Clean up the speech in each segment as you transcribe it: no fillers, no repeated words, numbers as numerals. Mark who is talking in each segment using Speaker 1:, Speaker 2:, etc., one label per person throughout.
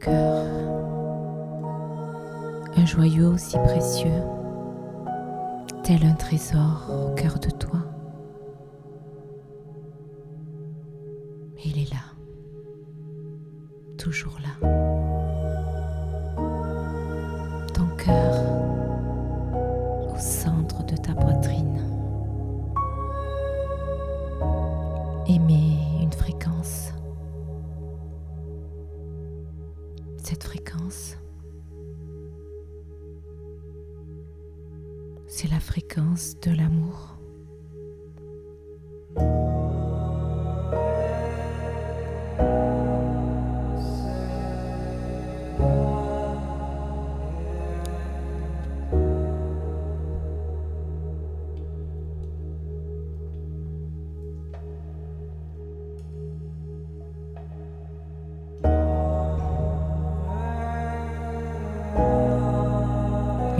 Speaker 1: cœur, un joyau si précieux, tel un trésor au cœur de toi. Il est là, toujours là. Ton cœur au centre de ta poitrine. Émet une fréquence. Cette fréquence, c'est la fréquence de l'amour.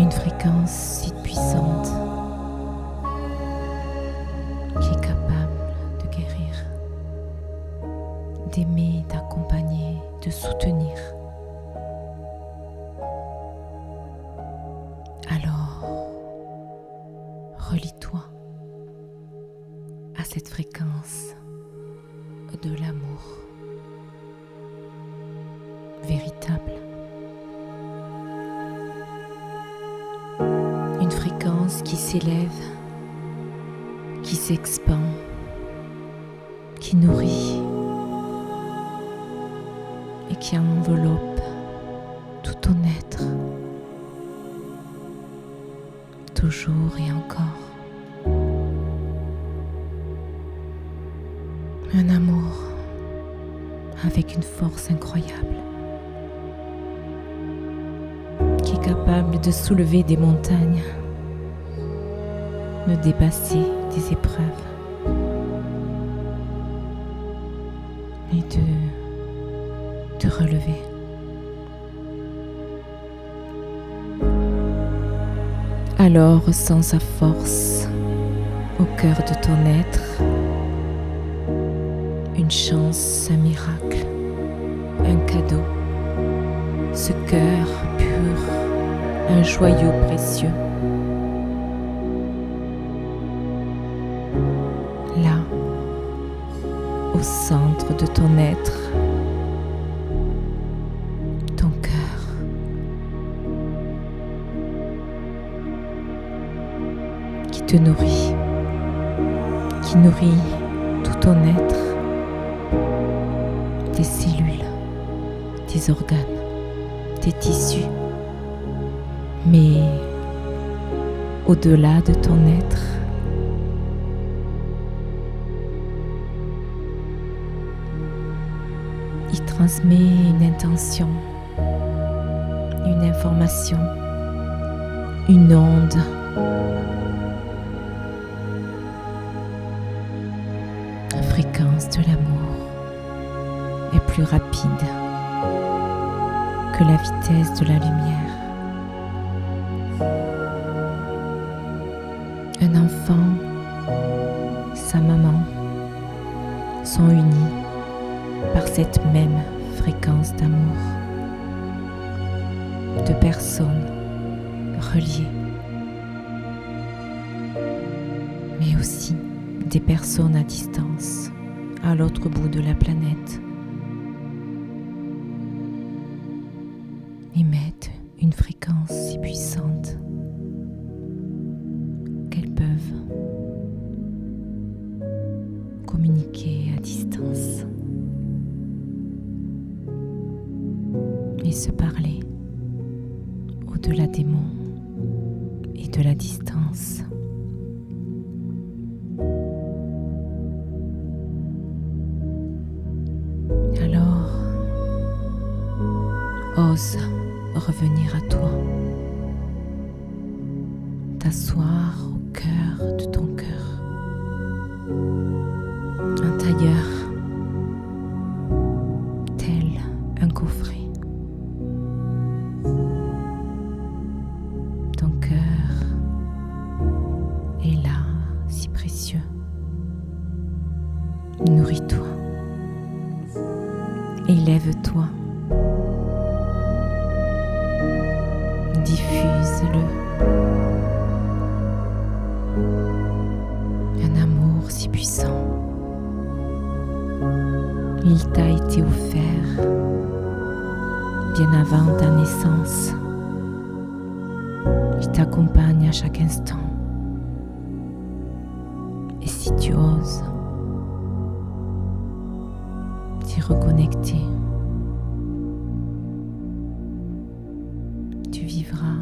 Speaker 1: Une fréquence si puissante qui est capable de guérir, d'aimer, d'accompagner, de soutenir. Alors, relie-toi à cette fréquence de l'amour véritable. Une fréquence qui s'élève, qui s'expand, qui nourrit et qui enveloppe tout ton être, toujours et encore. Un amour avec une force incroyable, qui est capable de soulever des montagnes, de dépasser des épreuves et de relever. Alors ressens sa force au cœur de ton être, une chance, un miracle, un cadeau, ce cœur pur, un joyau précieux. Là, au centre de ton être, ton cœur, qui te nourrit, qui nourrit tout ton être, tes cellules, tes organes, tes tissus, mais au-delà de ton être, il transmet une intention, une information, une onde. La fréquence de l'amour est plus rapide que la vitesse de la lumière. Un enfant, sa maman sont unis par cette même fréquence d'amour. Deux personnes reliées, mais aussi des personnes à distance, à l'autre bout de la planète, émettent une fréquence si puissante qu'elles peuvent communiquer à distance et se parler au-delà des mots et de la distance. Alors, ose revenir à toi, t'asseoir au cœur de ton cœur, intérieur, tel un coffret. Ton cœur est là, si précieux. Nourris-toi, élève-toi il t'a été offert bien avant ta naissance. Il t'accompagne à chaque instant. Et si tu oses t'y reconnecter, tu vivras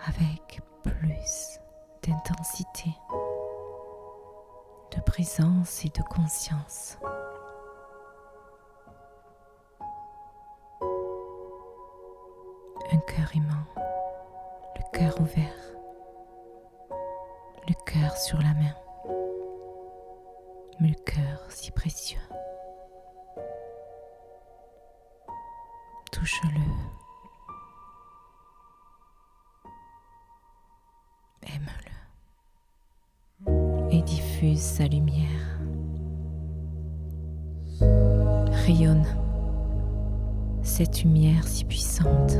Speaker 1: avec plus d'intensité, de présence et de conscience. Un cœur aimant, le cœur ouvert, le cœur sur la main, mais le cœur si précieux. Touche-le, aime-le et diffuse sa lumière. Rayonne cette lumière si puissante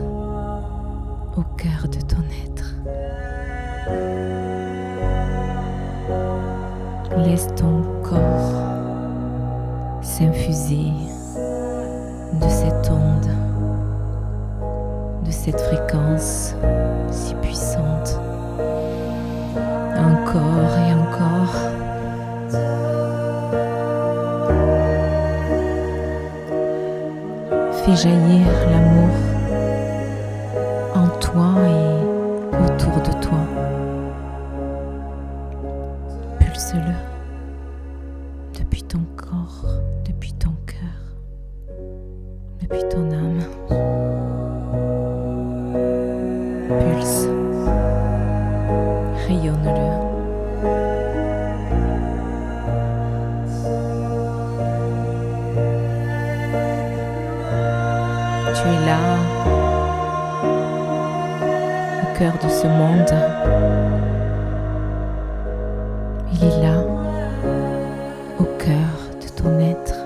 Speaker 1: au cœur de ton être. Laisse ton corps s'infuser de cette onde, de cette fréquence si puissante, encore et encore. Fais jaillir l'amour en toi et autour de toi. Pulse-le depuis ton corps, depuis ton cœur, depuis ton âme. Pulse, rayonne-le. Tu es là, au cœur de ce monde. Il est là, au cœur de ton être.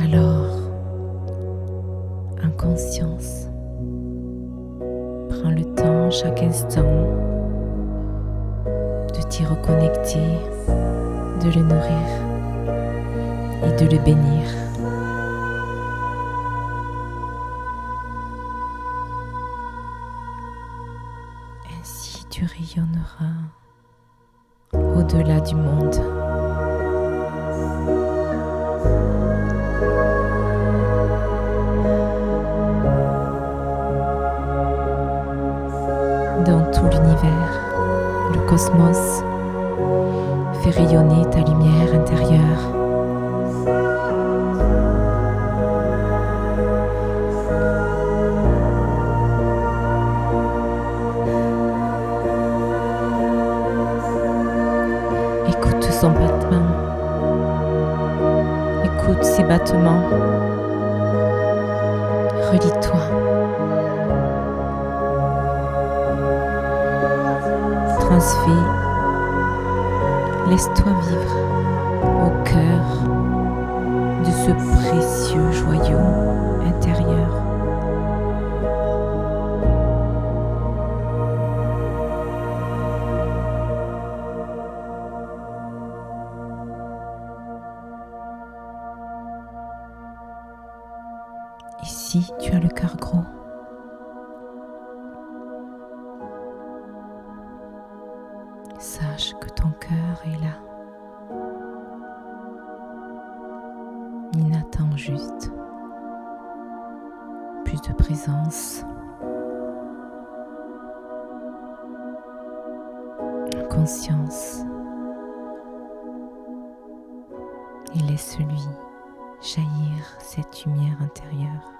Speaker 1: Alors, en conscience, prends le temps chaque instant de t'y reconnecter, de le nourrir et de le bénir. Ainsi tu rayonneras au-delà du monde. Dans tout l'univers, le cosmos fait rayonner ta lumière intérieure. Écoute son battement. Écoute ses battements. Relis-toi. Transfère. Laisse-toi vivre au cœur de ce précieux joyau intérieur. Ici, tu as le cœur gros. Sache que ton cœur est là. Il attend juste plus de présence, conscience. Et laisse-lui jaillir cette lumière intérieure.